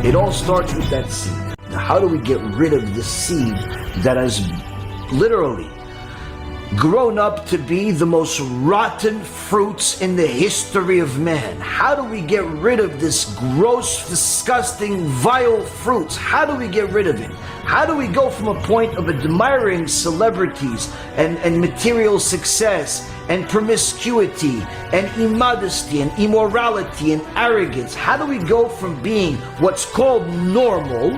It all starts with that seed. Now, how do we get rid of the seed that has literally grown up to be the most rotten fruits in the history of man? How do we get rid of this gross, disgusting, vile fruits? How do we get rid of it? How do we go from a point of admiring celebrities and material success and promiscuity and immodesty and immorality and arrogance? How do we go from being what's called normal,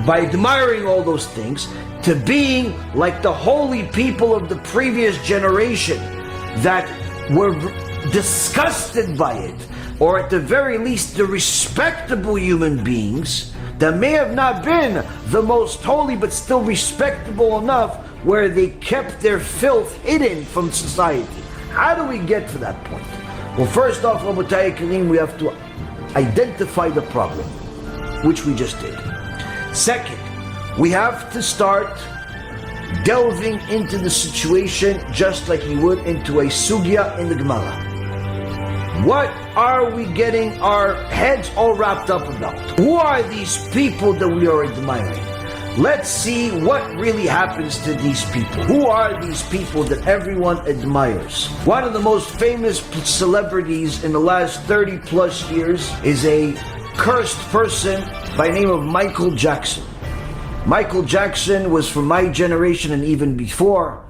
by admiring all those things, to being like the holy people of the previous generation that were disgusted by it, or at the very least the respectable human beings that may have not been the most holy but still respectable enough where they kept their filth hidden from society? How do we get to that point? Well, first off, Rabotai Karim, we have to identify the problem, which we just did. Second, we have to start delving into the situation just like you would into a sugya in the Gemara. What are we getting our heads all wrapped up about? Who are these people that we are admiring? Let's see what really happens to these people. Who are these people that everyone admires? One of the most famous celebrities in the last 30 plus years is a cursed person by the name of Michael Jackson. Michael Jackson was from my generation and even before,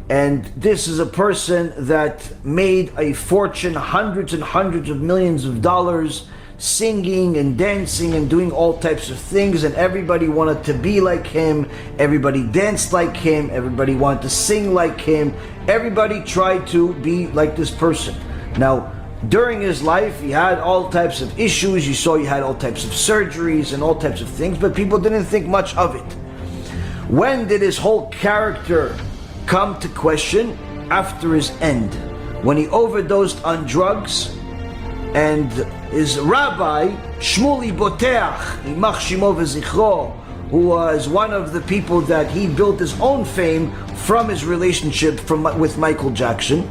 and this is a person that made a fortune, hundreds and hundreds of millions of dollars, singing and dancing and doing all types of things, and everybody wanted to be like him, everybody danced like him, everybody wanted to sing like him, everybody tried to be like this person. Now, during his life, he had all types of issues. You saw he had all types of surgeries and all types of things, but people didn't think much of it. When did his whole character come to question? After his end. When he overdosed on drugs, and his rabbi, Shmuli Boteach, Yimach Shimo v'zichro, who was one of the people that he built his own fame from his relationship with Michael Jackson,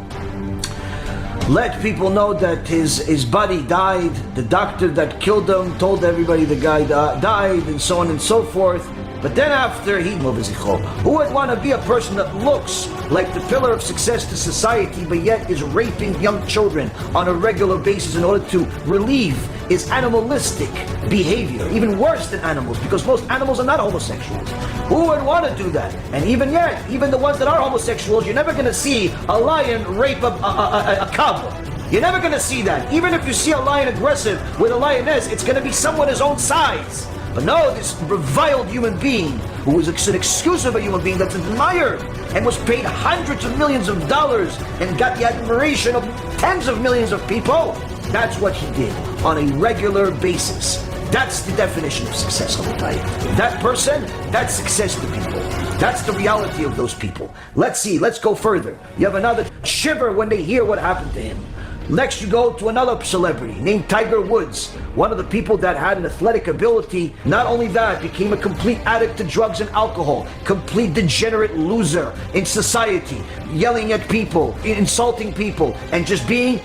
let people know that his buddy died. The doctor that killed him told everybody the guy died, and so on and so forth. But then after, who would want to be a person that looks like the pillar of success to society, but yet is raping young children on a regular basis in order to relieve his animalistic behavior, even worse than animals, because most animals are not homosexuals. Who would want to do that? And even yet, even the ones that are homosexuals, you're never going to see a lion rape a cub. You're never going to see that. Even if you see a lion aggressive with a lioness, it's going to be someone his own size. But no, this reviled human being, who was an exclusive human being that's admired and was paid hundreds of millions of dollars and got the admiration of tens of millions of people, that's what he did on a regular basis. That's the definition of success, Rabotai. That person, that's success to people. That's the reality of those people. Let's see, let's go further. You have another shiver when they hear what happened to him. Next you go to another celebrity named Tiger Woods, one of the people that had an athletic ability. Not only that, became a complete addict to drugs and alcohol, complete degenerate loser in society, yelling at people, insulting people, and just being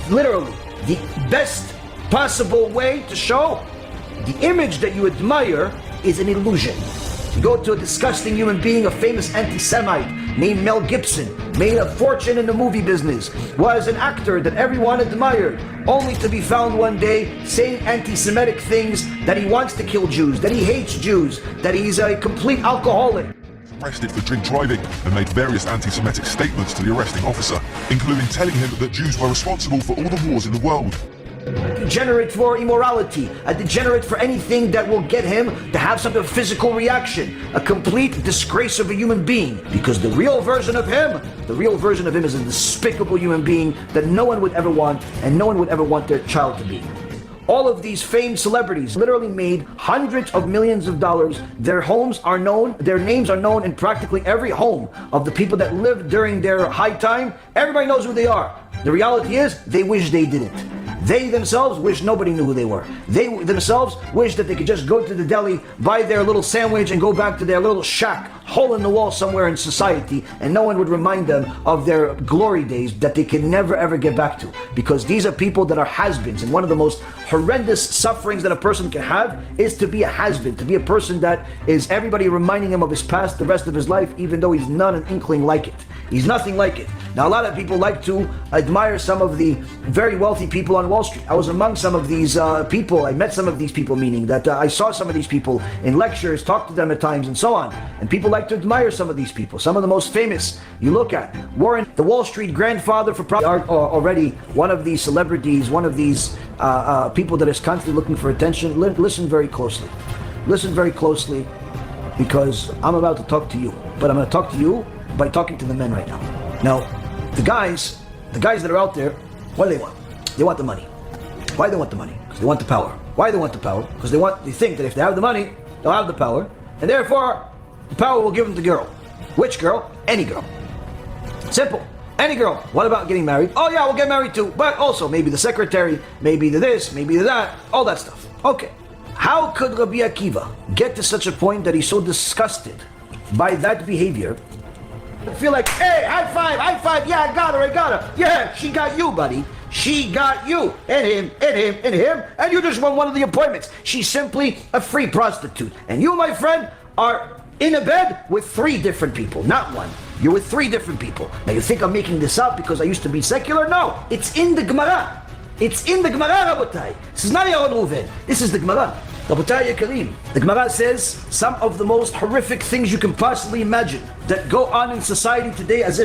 literally the best possible way to show the image that you admire is an illusion. You go to a disgusting human being, a famous anti-Semite named Mel Gibson, made a fortune in the movie business, was an actor that everyone admired, only to be found one day saying anti-Semitic things, that he wants to kill Jews, that he hates Jews, that he's a complete alcoholic. Arrested for drink driving and made various anti-Semitic statements to the arresting officer, including telling him that Jews were responsible for all the wars in the world. A degenerate for immorality, a degenerate for anything that will get him to have some sort of physical reaction, a complete disgrace of a human being, because the real version of him is a despicable human being that no one would ever want, and no one would ever want their child to be. All of these famed celebrities literally made hundreds of millions of dollars. Their homes are known, their names are known in practically every home of the people that lived during their high time. Everybody knows who they are. The reality is, they wish they didn't. They themselves wish nobody knew who they were. They themselves wish that they could just go to the deli, buy their little sandwich, and go back to their little shack, hole in the wall somewhere in society, and no one would remind them of their glory days that they can never ever get back to. Because these are people that are has-beens, and one of the most horrendous sufferings that a person can have is to be a has-been, to be a person that is everybody reminding him of his past the rest of his life, even though he's not an inkling like it. He's nothing like it. Now, a lot of people like to admire some of the very wealthy people on Wall Street. I was among some of these people. I met some of these people, meaning that I saw some of these people in lectures, talked to them at times, and so on. And people like to admire some of these people. Some of the most famous you look at. Warren, the Wall Street grandfather for art, already one of these celebrities, one of these people that is constantly looking for attention. Listen very closely. Listen very closely, because I'm about to talk to you. But I'm going to talk to you by talking to the men right now. Now, the guys that are out there, what do they want? They want the money. Why do they want the money? Because they want the power. Why do they want the power? Because they think that if they have the money, they'll have the power, and therefore the power will give them the girl. Which girl? Any girl. Simple. Any girl. What about getting married? Oh yeah, we'll get married too. But also maybe the secretary, maybe the this, maybe the that, all that stuff. Okay. How could Rabbi Akiva get to such a point that he's so disgusted by that behavior? Feel like, hey, high five, yeah, I got her, yeah, she got you, buddy, she got you, and him, and you just won one of the appointments. She's simply a free prostitute, and you, my friend, are in a bed with 3 different people, not one. You're with 3 different people. Now you think I'm making this up because I used to be secular? No, it's in the Gemara. It's in the Gemara, Rabotai. This is not Yaron Reuven. This is the Gemara. Rabotai Yekarim. The Gemara says some of the most horrific things you can possibly imagine that go on in society today as if